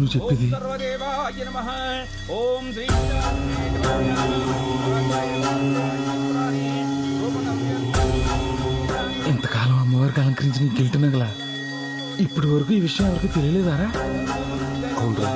నువ్వు చెప్పేది? ఎంతకాలం అమ్మవారికి అలంకరించి నీకు గిల్ట్ నగలా ఇప్పటి వరకు ఈ విషయం ఎవరికి తెలియలేదారా? అవునరా,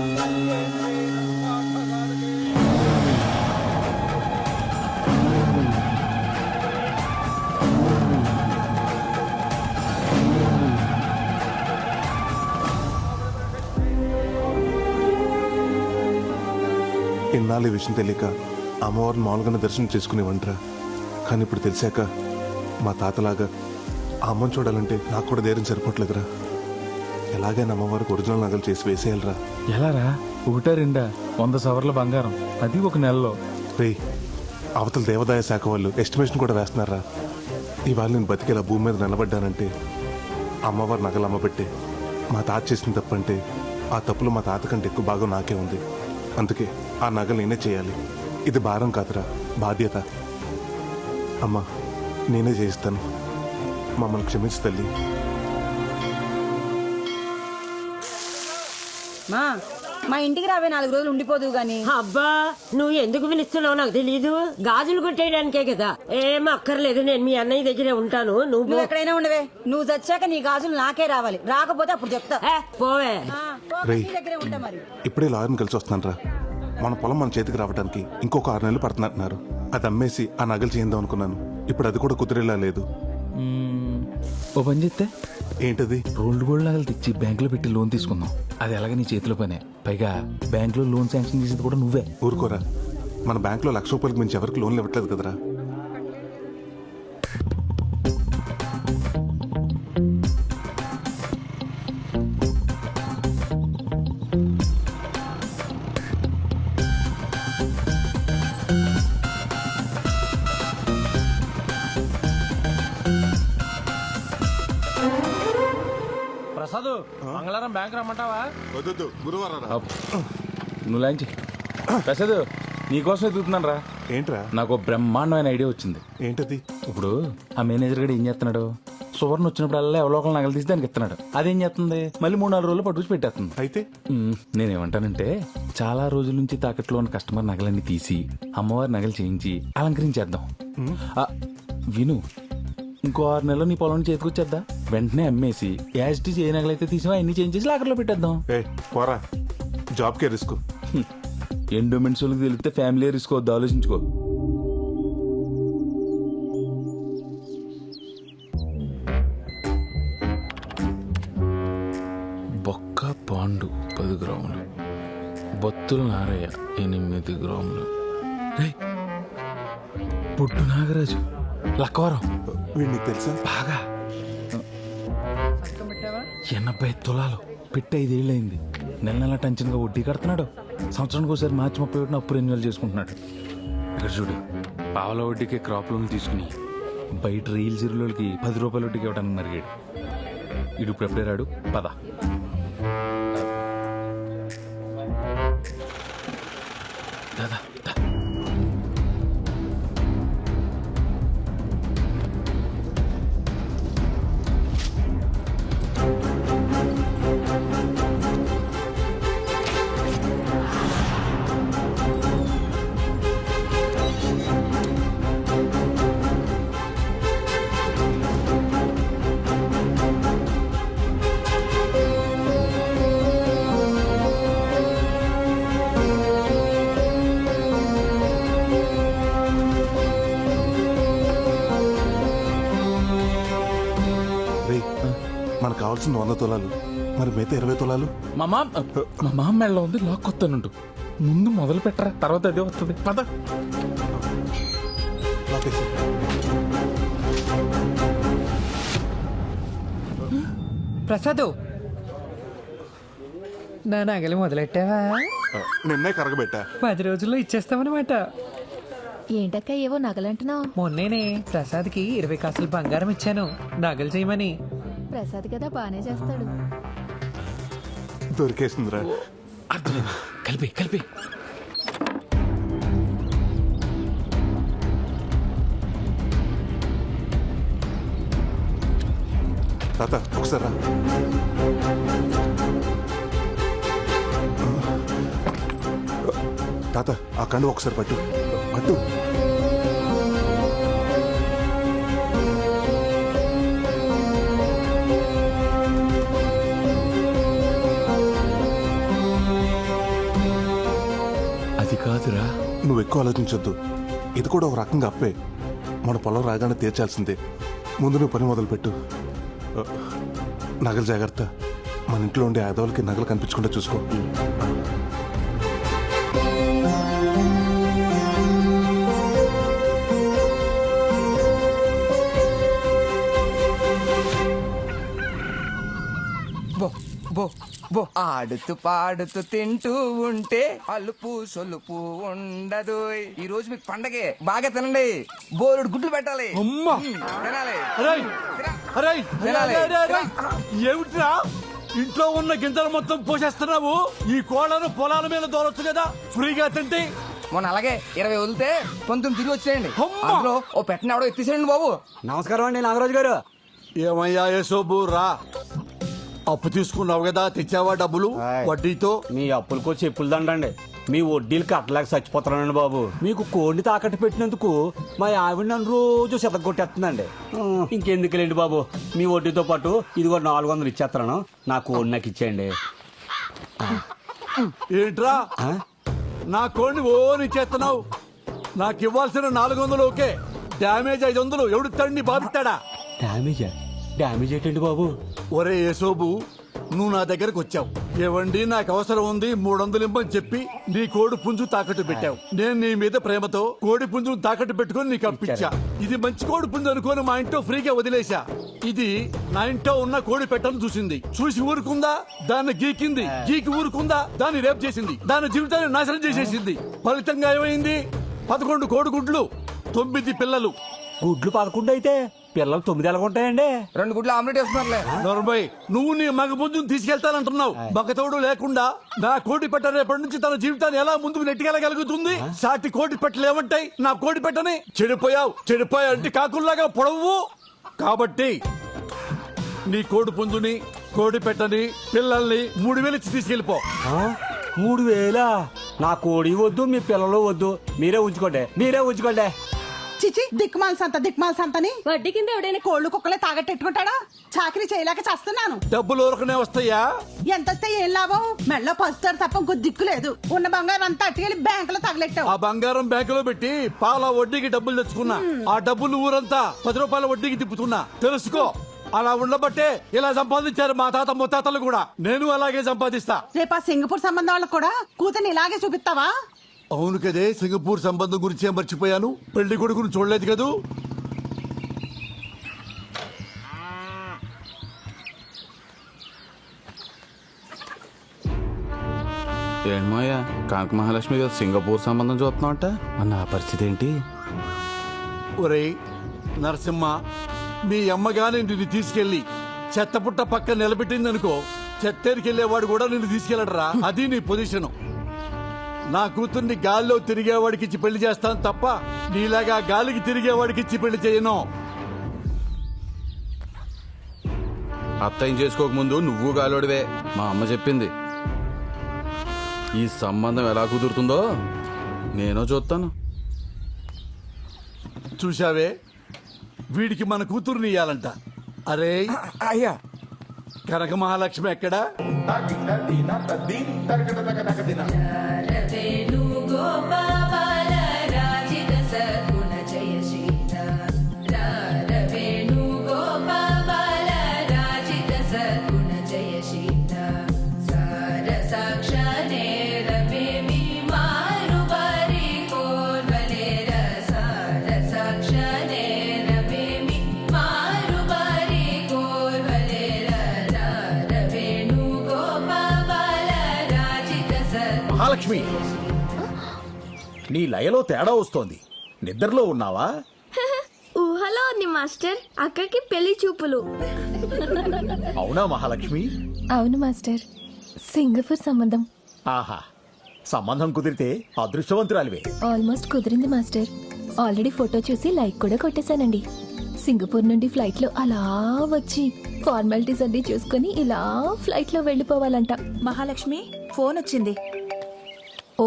ఇన్నాళ్ళు ఈ విషయం తెలియక అమ్మవారిని మామూలుగానే దర్శనం చేసుకునేవంటరా. కానీ ఇప్పుడు తెలిసాక మా తాతలాగా ఆ అమ్మని చూడాలంటే నాకు కూడా ధైర్యం సరిపోవట్లేదురా. ఎలాగైనా అమ్మవారికి ఒరిజినల్ నగలు చేసి వేసేయాలరా. ఎలారా? ఒకటా రెండా? 100 సవర్ల బంగారం, అది ఒక నెలలో. రే, అవతల దేవాదాయ శాఖ వాళ్ళు ఎస్టిమేషన్ కూడా వేస్తున్నారా. ఇవాళ నేను బతికేలా భూమి మీద నిలబడ్డానంటే అమ్మవారి నగలు అమ్మబట్టే. మా తాత చేసిన తప్పంటే ఆ తప్పులో మా తాత కంటే ఎక్కువ భాగం నాకే ఉంది. అందుకే ఆ నగలు నేనే చేయాలి. ఇది భారం కాదురా, బాధ్యత. అమ్మా, నేనే చేయిస్తాను. మమ్మల్ని క్షమించు తల్లి. మా ఇంటికి రావే 4 రోజులు ఉండిపోదు గాని. అబ్బా, నువ్వు ఎందుకు పిలుస్తున్నావు నాకు తెలీదు. గాజులు కొట్టేయడానికే కదా. ఏం అక్కర్లేదు, నేను మీ అన్నయ్య దగ్గరే ఉంటాను. నువ్వు ఎక్కడైనా ఉండవే. నువ్వు చచ్చాక నీ గాజులు నాకే రావాలి. రాకపోతే అప్పుడు చెప్తా. పోవే. రేయ్, దగ్గరే ఉంటా మరి. ఇప్పుడే లాయర్ని కలిసి వస్తున్నాను రా. మన పొలం మన చేతికి రావడానికి ఇంకొక 6 నెలలు పడుతున్నట్టున్నారు. అది అమ్మేసి ఆ నగలు చేద్దాం అనుకున్నాను. ఇప్పుడు అది కూడా కుదిరేలా లేదు. ఓ పని చేస్తే ఏంటది? రోల్డ్ గోల్డ్ నగలు తెచ్చి బ్యాంకులో పెట్టి లోన్ తీసుకుందాం. అది ఎలాగ నీ చేతిలో పనే. పైగా బ్యాంకులో లోన్ శాంక్షన్ చేసేది కూడా నువ్వే. ఊరుకోరా, మన బ్యాంకులో 1,00,000 రూపాయలకు మించి ఎవరికి లోన్లు ఇవ్వట్లేదు కదరా. ప్రసాద్, మంగళవారం బ్యాంక్ రమ్మంటావా? వద్దు, గురువారం రా. నువ్వు లాంచి. ప్రసాద్, నీకోసం ఎదుగుతున్నాను రా. ఏంట్రా? నాకు బ్రహ్మాండమైన ఐడియా వచ్చింది. ఏంటది? ఇప్పుడు ఆ మేనేజర్ గడు ఏం చేస్తున్నాడు? సువర్ణ వచ్చినప్పుడల్లా ఎవరో ఒకరు నగలు తీసి దానికి ఇస్తున్నాడు. అదేం చేస్తుంది? మళ్ళీ 3-4 రోజులు పట్టుకుని పెట్టేస్తుంది. అయితే నేనేమంటానంటే, చాలా రోజుల నుంచి తాకట్లో ఉన్న కస్టమర్ నగలన్నీ తీసి అమ్మవారి నగలు చేయించి అలంకరించేద్దాం. విను, ఇంకో 6 నెలలు నీ పొలం చేతికొచ్చేద్దా. వెంటనే అమ్మేసి యాజిటీ ఏ నగలైతే తీసినా అన్ని చేంజ్ చేసి లాకర్లో పెట్టేద్దాం. పోరా, జాబ్కే రిస్క్. ఎండోమెంట్స్ వాళ్ళకి తెలిస్తే ఫ్యామిలీ రిస్క్ వద్దు, ఆలోచించుకో. బొక్క పాండు 10 గ్రాములు, బొత్తుల నారయ్య 8 గ్రాములు, పొట్టు నాగరాజు లక్కవరం. వీడికి తెలుసా? బాగా 80 తులాలు పెట్టి 5 ఏళ్ళయింది. నెల టెన్షన్గా వడ్డీ కడుతున్నాడు. సంవత్సరానికి ఒకసారి మార్చి 31 అప్పు రెన్యువల్ చేసుకుంటున్నాడు. ఇక్కడ చూడు, పావల వడ్డీకి క్రాప్ లోన్ తీసుకుని బయట రీల్ జీరోలకి 10 రూపాయల వడ్డీకి ఇవ్వడానికి మరిగాడు. ఇడు ఇప్పుడు ఎప్పుడే రాడు. పద. దాదా మనకు కావాల్సిన 100 తులాలు, మరి మిగతా 20 తులాలు మా మామ మెళ్ళ ఉంది. లాక్కొస్తానుంటు. ముందు మొదలు పెట్టరా, తర్వాత అదే వస్తుంది. పద. ప్రసాద్, నా నగలు మొదలెట్టావా? నిన్నే కరగబెట్టా. 10 రోజుల్లో ఇచ్చేస్తామన్నమాట. ఏంటక్క ఏవో నగలంటున్నావు? మొన్నేనే ప్రసాద్కి 20 కాసులు బంగారం ఇచ్చాను నగలు చేయమని. ప్రసాద్ కదా బానే చేస్తాడు. దొరికేసిందిరా. అర్థమైంది. కలిపి తాత ఒకసారి రా. తాత ఆ కండు ఒకసారి పట్టు పట్టు. అది కాదురా. నువ్వు ఎక్కువ ఆలోచించొద్దు. ఇది కూడా ఒక రకంగా అప్పే. మన పొలం రాగానే తీర్చాల్సిందే. ముందు నువ్వు పని మొదలుపెట్టు. నగలు జాగ్రత్త. మన ఇంట్లో ఉండే ఆదవులకి నగలు కనిపించకుండా చూసుకో. బో బో బో ఆడుతూ పాడుతూ తింటూ ఉంటే అలుపు సొలుపు ఉండదు. ఈ రోజు మీకు పండగే. బాగా తినండి. బోరుడు గుడ్లు పెట్టాలి. తినాలి. తినాలి. ఏమిట్రా ఇంట్లో ఉన్న గింజలు మొత్తం పోసేస్తున్నావు? ఈ కోళ్ళను పొలాల మీద దోలొచ్చు కదా ఫ్రీగా తింటే. మొన్న అలాగే 20 వదిలితే 19 తిరిగి వచ్చేయండి. అమ్మా! అందులో ఓ పెట్టిన ఎవడో ఎత్తేసేయండి బాబు. నమస్కారం అండి నాగరాజు గారు. ఏమయ్యా యేసోబు రా. అప్పు తీసుకున్నావు కదా, తెచ్చావా డబ్బులు వడ్డీతో? మీ అప్పులకో చెప్పులు దండండి. మీ వడ్డీలు కట్టలేక చచ్చిపోతున్నానండి బాబు. మీకు కోడిని తాకట్టు పెట్టినందుకు మా ఆవిడ నన్ను రోజు కొట్టేస్తుందండి. ఇంకెందుకులేండి బాబు, మీ వడ్డీతో పాటు ఇదిగో 400 ఇచ్చేస్తాను. నా కోడి నాకు ఇచ్చేయండి. ఏంట్రా నా కోడిని ఇచ్చేస్తున్నావు? నాకు ఇవ్వాల్సిన 400 ఓకే, డ్యామేజ్ 500 ఎవడు తండ్రి బాధిస్తాడా? డ్యామేజ్ ఏంటండి బాబు? ఒరే యేసోబు, నువ్వు నా దగ్గరకు వచ్చావు. ఏవండి నాకు అవసరం ఉంది 300 ఇమ్మని చెప్పి నీ కోడి పుంజు తాకట్టు పెట్టావు. నేను నీ మీద ప్రేమతో కోడి పుంజును తాకట్టు పెట్టుకుని నీకు అప్పించా. ఇది మంచి కోడి పుంజు అనుకోని మా ఇంట్లో ఫ్రీగా వదిలేశా. ఇది నా ఇంట్లో ఉన్న కోడి పెట్టను చూసింది. చూసి ఊరుకుందా? దాన్ని గీకింది. గీకి ఊరుకుందా? దాన్ని రేపు చేసింది. దాని జీవితాన్ని నాశనం చేసేసింది. ఫలితంగా ఏమైంది? 11 కోడి గుడ్లు, 9 పిల్లలు. గుడ్లు 11 అయితే పిల్లలు 9 ఎలాగుంటాయండి? 2 గుడ్లు ఆమ్లెట్ వేస్తున్నారులే. నొరబై, నువ్వు నీ మగ పుంజును తీసుకెళ్తానంటున్నావు. మగతోడు లేకుండా నా కోడి పెట్ట రేపటి నుంచి తన జీవితాన్ని ఎలా ముందుకు నెట్టుకెళ్ళగలుగుతుంది? సాటి కోడి పెట్టలు ఏమంటాయి నా కోడి పెట్టని? చెడిపోయావు అంటే కాకుల్లాగా పొడవు. కాబట్టి నీ కోడి పుంజుని, కోడి పెట్టని, పిల్లల్ని 3000 ఇచ్చి తీసుకెళ్ళిపో. 3000? నా కోడి వద్దు, మీ పిల్లలు వద్దు. మీరే ఉంచుకోండి. చిచి దిక్మాల్ సంతని వడ్డీ కింద ఎవడైనా కోళ్లు కుక్కలే తాగట్టెట్టుకుంటాడా? చాకరీ చేయలేక చేస్తున్నాను. డబ్బులు ఊరకనే వస్తాయా? ఎంత వస్తే ఏం లాభం? మెళ్ళో పసుతారు తప్ప ఇంకో దిక్కు లేదు. ఉన్న బంగారం అంతా అట్టుకెళ్ళి బ్యాంకులో తగలెట్టావు. ఆ బంగారం బ్యాంకులో పెట్టి పాల వడ్డీకి డబ్బులు తెచ్చుకున్నా. ఆ డబ్బులు ఊరంతా 10 రూపాయల వడ్డీకి తిప్పుతున్నా. తెలుసుకో. అలా ఉండబట్టే ఇలా సంపాదించారు మా తాత ముత్తాతలు కూడా. నేను అలాగే సంపాదిస్తా. రేపు ఆ సింగపూర్ సంబంధం వాళ్ళకు కూడా కూతుర్ని ఇలాగే చూపిస్తావా? అవును కదే, సింగపూర్ సంబంధం గురించే మర్చిపోయాను. పెళ్లి కొడుకును చూడలేదు కదూ. ఏంటమ్మయ్యా, కాంక మహాలక్ష్మి గారు సింగపూర్ సంబంధం చూస్తున్నావుట. నా పరిస్థితి ఏంటి? ఒరేయ్ నరసింహ, మీ అమ్మగానే నిన్ను తీసుకెళ్లి చెత్తపుట్ట పక్క నిలబెట్టిందనుకో, చెత్తేరికెళ్లేవాడు కూడా నిన్ను తీసుకెళ్లడరా. అది నీ పొజిషను. నా కూతుర్ని గాల్లో తిరిగేవాడికి ఇచ్చి పెళ్లి చేస్తాను తప్ప నీలాగా గాలికి తిరిగేవాడికి ఇచ్చి పెళ్లి చేయను. అత్తయ్యం చేసుకోకముందు నువ్వు గాలోడివే, మా అమ్మ చెప్పింది. ఈ సంబంధం ఎలా కుదురుతుందో నేను చూస్తాను. చూశావే, వీడికి మన కూతుర్ని ఇయ్యాలంట. అరే అయ్యా, కనక మహాలక్ష్మి ఎక్కడా? మహాలక్ష్మి, నీ లయలో తేడా వస్తోంది. నిద్రలో ఉన్నావా? ఊహలో ఉంది మాస్టర్. అక్కకి పెళ్లి చూపులు. అవునా మహాలక్ష్మి? అవును మాస్టర్, సింగపూర్ సంబంధం. ఆహా, సంబంధం కుదిరితే అదృష్టవంతురాలివే. ఆల్మోస్ట్ కుదిరింది మాస్టర్. ఆల్రెడీ ఫోటో చూసి లైక్ కూడా కొట్టేశానండి. సింగపూర్ నుండి ఫ్లైట్ లో అలా వచ్చి ఫార్మాలిటీస్ అన్ని చూసుకుని ఇలా ఫ్లైట్ లో వెళ్ళిపోవాలంట. మహాలక్ష్మి ఫోన్ వచ్చింది. ఓ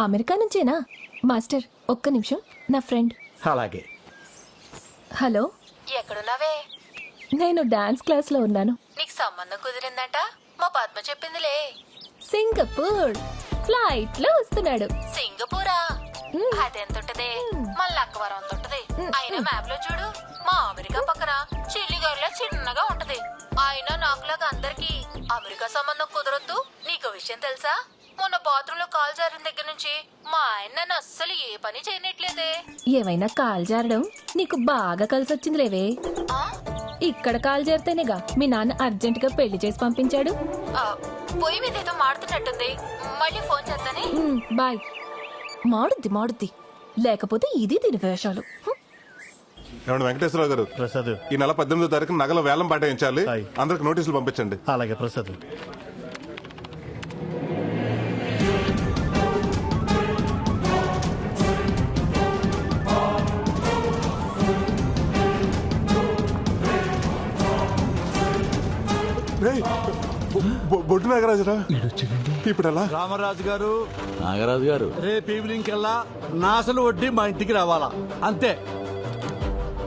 అమెరికా నుంచేనా? మాస్టర్ ఒక్క నిమిషం, నా ఫ్రెండ్. అలాగే. హలో, ఎక్కడున్నావే? నేను డాన్స్ క్లాస్ లో ఉన్నాను. నీకు సంబంధం కుదిరిందంట, మా పద్మ చెప్పిందిలే. సింగపూర్ ఫ్లైట్ లో వస్తున్నాడు. సింగపూరా? అదెంతుంటది? మన లక్కవరం అంత ఉంటది. అయినా మ్యాప్ లో చూడు, మా అమెరికా పక్కన చిల్లిగారిలో చిన్నగా ఉంటది. అయినా నాకులాగా అందరికి అమెరికా సంబంధం కుదరొద్దు. నీకు విషయం తెలుసా? మొన్న బాత్రూమ్ లో కాల్ జారిన దగ్గర నుంచి మా ఆయన నన్ను అస్సలు ఏ పని చేయనట్లేదే. ఏమైనా కాల్ జారడం నీకు బాగా కలిసి వచ్చింది లేవే. ఇక్కడ కాల్ జారితేనేగా మీ నాన్న అర్జెంట్ గా పెళ్లి చేసి పంపించాడు. పొయ్యి మీద ఏదో మాడుతున్నట్టుంది, మళ్ళీ ఫోన్ చేస్తానే. బాయ్. మాడుద్ది లేకపోతే ఇది దీని వేషాలు. ఏమండి వెంకటేశ్వరరావు గారు, ప్రసాద్. ఈ నెల 18వ తారీఖు నగల వేలం పాటించాలి. అందరికి నోటీసులు పంపించండి. అలాగే ప్రసాద్. రేయ్, బొడ్డు నాగరాజురా, ఇప్పుడు ఎలా? రామరాజు గారు, నాగరాజు గారు, రేపు ఈవినింగ్ కల్లా నా అసలు వడ్డీ మా ఇంటికి రావాలా, అంతే.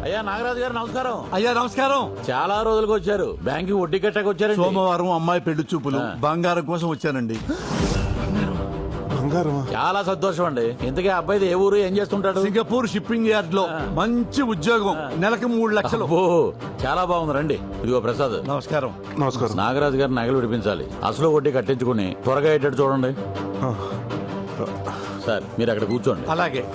అయ్యా నాగరాజు గారు నమస్కారం. అయ్యా నమస్కారం. చాలా రోజులకు వచ్చారు. బ్యాంక్ వడ్డీ కట్టకు వచ్చారు. సోమవారం అమ్మాయి పెళ్లి చూపులు, బంగారం కోసం వచ్చానండి. బంగారమా? చాలా సంతోషం అండి. ఇంతకీ అబ్బాయిది ఏ ఊరు, ఏం చేస్తుంటాడు? సింగపూర్ షిప్పింగ్ యార్డ్ లో మంచి ఉద్యోగం, నెలకు 3 లక్షలు. ఓ చాలా బాగుంది. రండి. ఇదిగో ప్రసాద్. నమస్కారం. నమస్కారం. నాగరాజు గారు నగలు విడిపించాలి. అసలు వడ్డీ కట్టించుకుని త్వరగా అయ్యేటట్టు చూడండి. సార్ మీరు అక్కడ కూర్చోండి. అలాగే.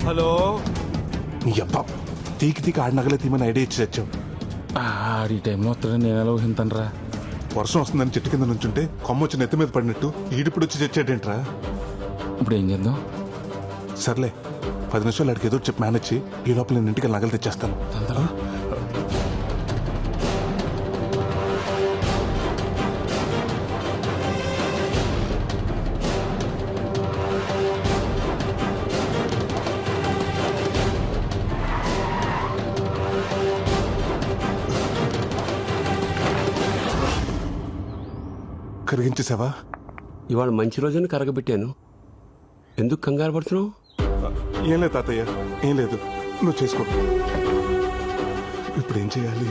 హలో. నీ అబ్బా, తీకి ఆడి నగలే తీమని ఐడియా ఇచ్చి తెచ్చావు. ఆడి టైంలో వస్తాడని నేను ఎలా ఊహింతానరా? వర్షం వస్తుందని చెట్టు కింద నుంచుంటే కొమ్మ వచ్చి నెత్తి మీద పడినట్టు ఈడిప్పుడు వచ్చి తెచ్చాడేంట్రా? ఇప్పుడు ఏం చేద్దాం? సర్లే, 10 నిమిషాలు అడిగి ఏదో చెప్పి మేనేజ్ చేయి. ఈ లోపల నేను ఇంటికి నగలు తెచ్చేస్తాను. తొందరగా. కరిగించేసావా? ఇవాళ మంచి రోజున కరగబెట్టాను. ఎందుకు కంగారు పడుతున్నావు? ఏం లేదు తాతయ్య, ఏం లేదు. నువ్వు చేసుకో. ఇప్పుడు ఏం చేయాలి?